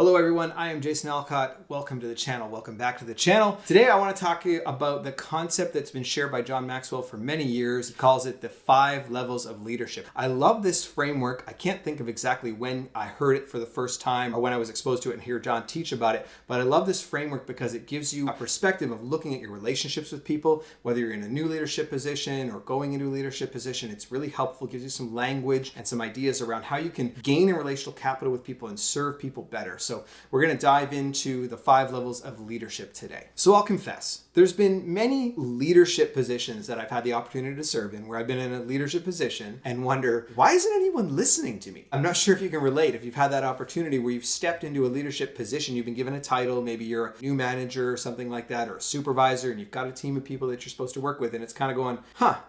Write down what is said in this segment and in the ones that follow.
Hello everyone, I am Jason Alcott. Welcome to the channel. Welcome back to the channel. Today I want to talk to you about the concept that's been shared by John Maxwell for many years. He calls it the 5 levels of leadership. I love this framework. I can't think of exactly when I heard it for the first time or when I was exposed to it and hear John teach about it, but I love this framework because it gives you a perspective of looking at your relationships with people, whether you're in a new leadership position or going into a leadership position. It's really helpful. It gives you some language and some ideas around how you can gain a relational capital with people and serve people better. So we're going to dive into the 5 levels of leadership today. So I'll confess, there's been many leadership positions that I've had the opportunity to serve in where I've been in a leadership position and wonder, why isn't anyone listening to me? I'm not sure if you can relate. If you've had that opportunity where you've stepped into a leadership position, you've been given a title, maybe you're a new manager or something like that, or a supervisor, and you've got a team of people that you're supposed to work with, and it's kind of going,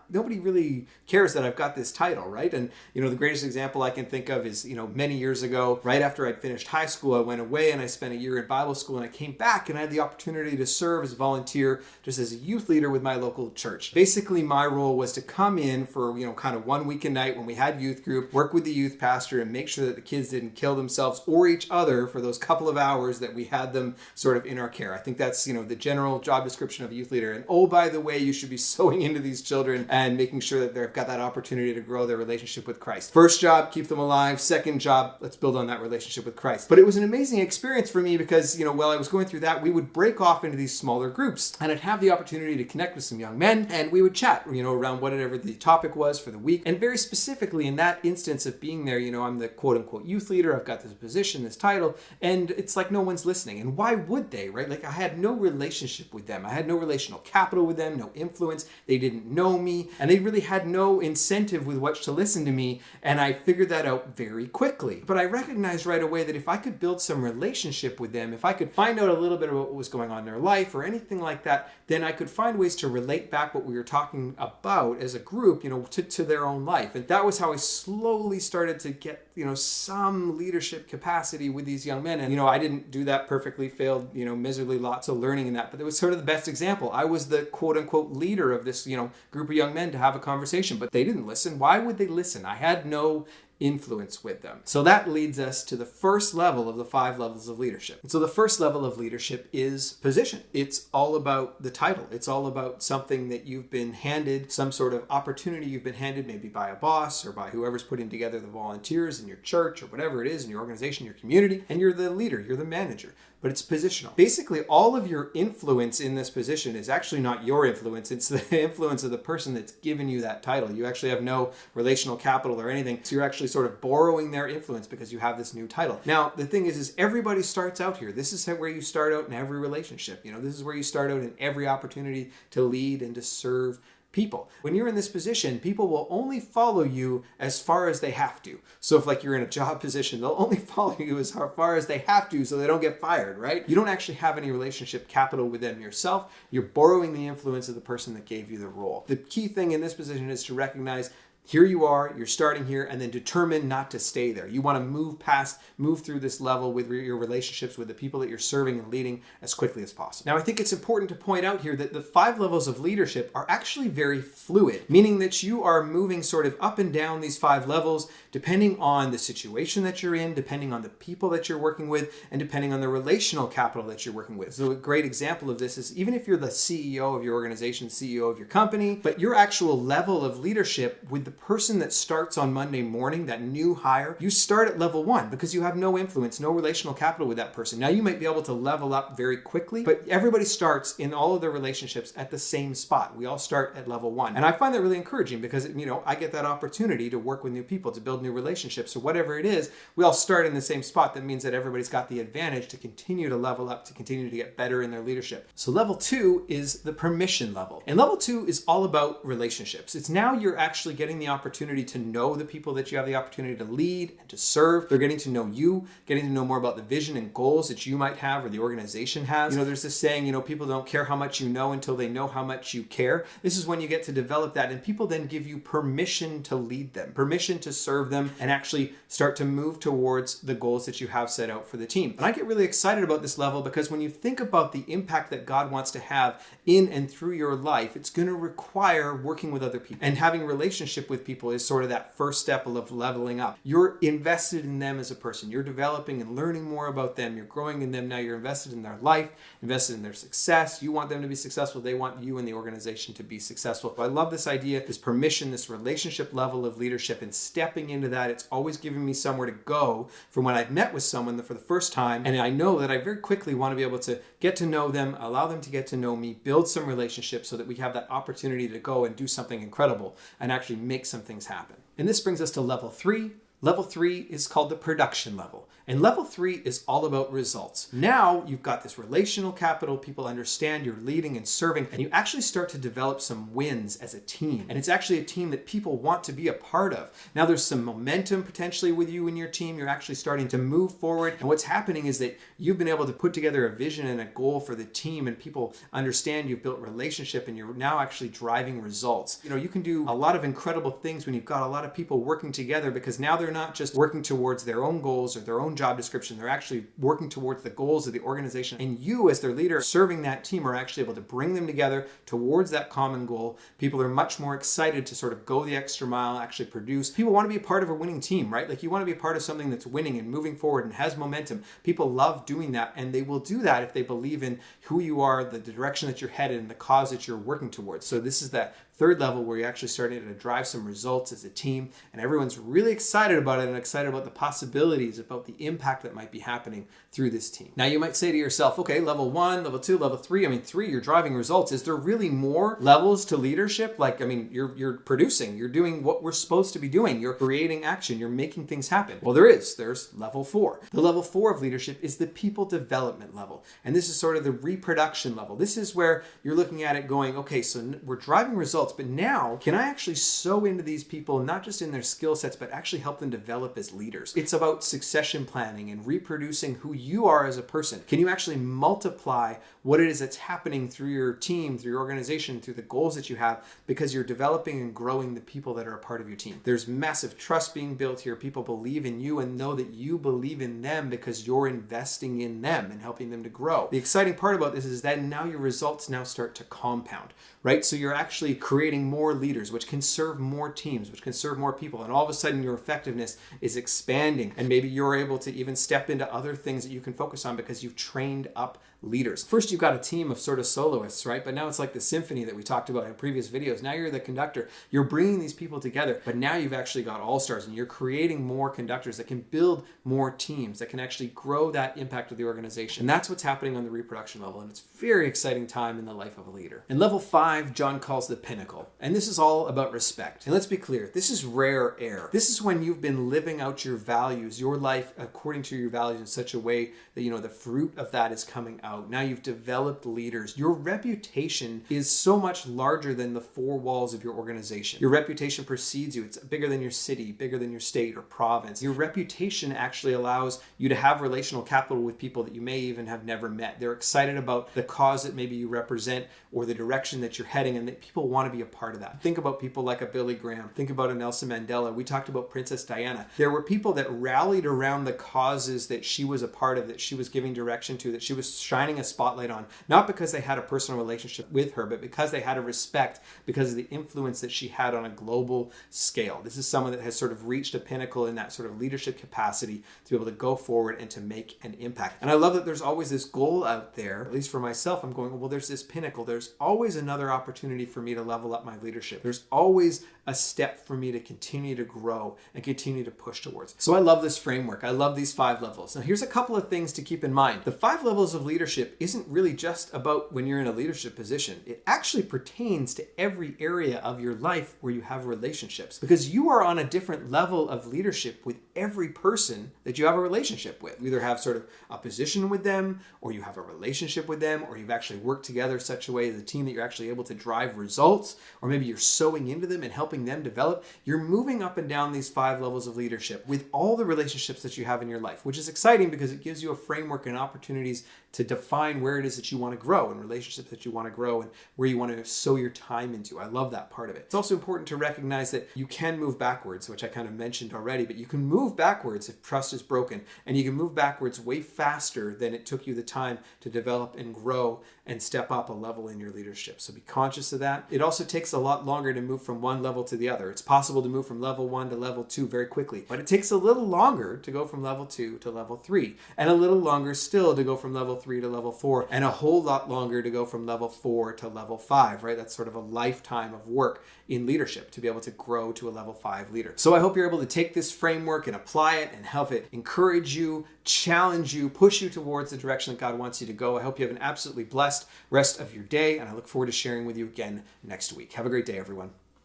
nobody really cares that I've got this title, right? And the greatest example I can think of is, many years ago, right after I'd finished high school, I went away and I spent a year in Bible school, and I came back and I had the opportunity to serve as a volunteer just as a youth leader with my local church. Basically, my role was to come in for, kind of 1 week a night when we had youth group, work with the youth pastor and make sure that the kids didn't kill themselves or each other for those couple of hours that we had them sort of in our care. I think that's, the general job description of a youth leader. And oh, by the way, you should be sowing into these children and making sure that they've got that opportunity to grow their relationship with Christ. First job, keep them alive. Second job, let's build on that relationship with Christ. But it was an amazing experience for me because, while I was going through that, we would break off into these smaller groups and I'd have the opportunity to connect with some young men and we would chat, around whatever the topic was for the week. And very specifically in that instance of being there, I'm the quote unquote youth leader. I've got this position, this title, and it's like no one's listening. And why would they, right? Like I had no relationship with them. I had no relational capital with them, no influence. They didn't know me and they really had no incentive with which to listen to me. And I figured that out very quickly. But I recognized right away that if I could build some relationship with them, if I could find out a little bit about what was going on in their life or anything like that, then I could find ways to relate back what we were talking about as a group, to their own life. And that was how I slowly started to get, some leadership capacity with these young men. And, I didn't do that perfectly, failed, miserably, lots of learning in that, but it was sort of the best example. I was the quote unquote leader of this, group of young men to have a conversation, but they didn't listen. Why would they listen? I had no influence with them. So that leads us to the first level of the 5 levels of leadership. And so the first level of leadership is position. It's all about the title. It's all about something that you've been handed, some sort of opportunity you've been handed, maybe by a boss or by whoever's putting together the volunteers in your church or whatever it is in your organization, your community, and you're the leader, you're the manager. But it's positional. Basically, all of your influence in this position is actually not your influence. It's the influence of the person that's given you that title. You actually have no relational capital or anything. So you're actually sort of borrowing their influence because you have this new title. Now, the thing is everybody starts out here. This is where you start out in every relationship. This is where you start out in every opportunity to lead and to serve people. When you're in this position, people will only follow you as far as they have to. So if you're in a job position, they'll only follow you as far as they have to so they don't get fired, right? You don't actually have any relationship capital with them yourself. You're borrowing the influence of the person that gave you the role. The key thing in this position is to recognize here you are, you're starting here, and then determine not to stay there. You want to move through this level with your relationships with the people that you're serving and leading as quickly as possible. Now, I think it's important to point out here that the 5 levels of leadership are actually very fluid, meaning that you are moving sort of up and down these 5 levels depending on the situation that you're in, depending on the people that you're working with, and depending on the relational capital that you're working with. So a great example of this is even if you're the CEO of your organization, CEO of your company, but your actual level of leadership with the person that starts on Monday morning, that new hire, you start at level 1 because you have no influence, no relational capital with that person. Now you might be able to level up very quickly, but everybody starts in all of their relationships at the same spot. We all start at level 1. And I find that really encouraging because, I get that opportunity to work with new people, to build new relationships. So whatever it is, we all start in the same spot. That means that everybody's got the advantage to continue to level up, to continue to get better in their leadership. So level 2 is the permission level. And level 2 is all about relationships. It's now you're actually getting the opportunity to know the people that you have the opportunity to lead and to serve. They're getting to know you, getting to know more about the vision and goals that you might have or the organization has. There's this saying, people don't care how much you know until they know how much you care. This is when you get to develop that, and people then give you permission to lead them, permission to serve them, and actually start to move towards the goals that you have set out for the team. And I get really excited about this level because when you think about the impact that God wants to have in and through your life, it's going to require working with other people and having a relationship with people is sort of that first step of leveling up. You're invested in them as a person. You're developing and learning more about them. You're growing in them. Now you're invested in their life, invested in their success. You want them to be successful. They want you and the organization to be successful. I love this idea, this permission, this relationship level of leadership, and stepping into that. It's always giving me somewhere to go from when I've met with someone for the first time. And I know that I very quickly want to be able to get to know them, allow them to get to know me, build some relationships so that we have that opportunity to go and do something incredible and actually make some things happen. And this brings us to level 3. Level 3 is called the production level. And level 3 is all about results. Now you've got this relational capital, people understand you're leading and serving, and you actually start to develop some wins as a team. And it's actually a team that people want to be a part of. Now there's some momentum potentially with you and your team. You're actually starting to move forward. And what's happening is that you've been able to put together a vision and a goal for the team, and people understand you've built relationship and you're now actually driving results. You know, you can do a lot of incredible things when you've got a lot of people working together, because now they're not just working towards their own goals or their own job description. They're actually working towards the goals of the organization. And you, as their leader, serving that team, are actually able to bring them together towards that common goal. People are much more excited to sort of go the extra mile, actually produce. People want to be a part of a winning team, right? Like, you want to be a part of something that's winning and moving forward and has momentum. People love doing that, and they will do that if they believe in who you are, the direction that you're headed, and the cause that you're working towards. So this is that third level where you're actually starting to drive some results as a team, and everyone's really excited about it and excited about the possibilities, about the impact that might be happening through this team. Now you might say to yourself, okay, level 1, level 2, level 3, 3, you're driving results. Is there really more levels to leadership? Like, you're producing, you're doing what we're supposed to be doing, you're creating action, you're making things happen. Well, there's level 4. The level 4 of leadership is the people development level. And this is sort of the reproduction level. This is where you're looking at it going, okay, so we're driving results, but now can I actually sow into these people, not just in their skill sets, but actually help them develop as leaders? It's about succession planning and reproducing who you are as a person. Can you actually multiply what it is that's happening through your team, through your organization, through the goals that you have, because you're developing and growing the people that are a part of your team? There's massive trust being built here. People believe in you and know that you believe in them because you're investing in them and helping them to grow. The exciting part about this is that now your results now start to compound, right? So you're actually creating more leaders, which can serve more teams, which can serve more people. And all of a sudden your effectiveness is expanding. And maybe you're able to even step into other things that you can focus on because you've trained up leaders. First, you've got a team of sort of soloists, right? But now it's like the symphony that we talked about in previous videos. Now you're the conductor. You're bringing these people together, but now you've actually got all-stars, and you're creating more conductors that can build more teams, that can actually grow that impact of the organization. And that's what's happening on the reproduction level, and it's a very exciting time in the life of a leader. And level 5, John calls the pinnacle. And this is all about respect. And let's be clear, this is rare air. This is when you've been living out your values, your life according to your values in such a way that, the fruit of that is coming out. Now you've developed leaders. Your reputation is so much larger than the 4 walls of your organization. Your reputation precedes you. It's bigger than your city, bigger than your state or province. Your reputation actually allows you to have relational capital with people that you may even have never met. They're excited about the cause that maybe you represent or the direction that you're heading, and that people want to be a part of that. Think about people like a Billy Graham. Think about a Nelson Mandela. We talked about Princess Diana. There were people that rallied around the causes that she was a part of, that she was giving direction to, that she was shining a spotlight on, not because they had a personal relationship with her, but because they had a respect because of the influence that she had on a global scale. This is someone that has sort of reached a pinnacle in that sort of leadership capacity to be able to go forward and to make an impact. And I love that there's always this goal out there. At least for myself, I'm going, well, there's this pinnacle. There's always another opportunity for me to level up my leadership. There's always a step for me to continue to grow and continue to push towards. So I love this framework. I love these 5 levels. Now here's a couple of things to keep in mind. The 5 levels of leadership isn't really just about when you're in a leadership position. It actually pertains to every area of your life where you have relationships, because you are on a different level of leadership with every person that you have a relationship with. You either have sort of a position with them, or you have a relationship with them, or you've actually worked together such a way as a team that you're actually able to drive results, or maybe you're sewing into them and helping them develop. You're moving up and down these 5 levels of leadership with all the relationships that you have in your life, which is exciting because it gives you a framework and opportunities to define where it is that you want to grow and relationships that you want to grow and where you want to sow your time into. I love that part of it. It's also important to recognize that you can move backwards, which I kind of mentioned already, but you can move backwards if trust is broken, and you can move backwards way faster than it took you the time to develop and grow and step up a level in your leadership. So be conscious of that. It also takes a lot longer to move from one level level to the other. It's possible to move from level 1 to level 2 very quickly, but it takes a little longer to go from level 2 to level 3, and a little longer still to go from level 3 to level 4, and a whole lot longer to go from level 4 to level 5, right? That's sort of a lifetime of work in leadership to be able to grow to a level 5 leader. So I hope you're able to take this framework and apply it and help it encourage you, challenge you, push you towards the direction that God wants you to go. I hope you have an absolutely blessed rest of your day, and I look forward to sharing with you again next week. Have a great day, everyone.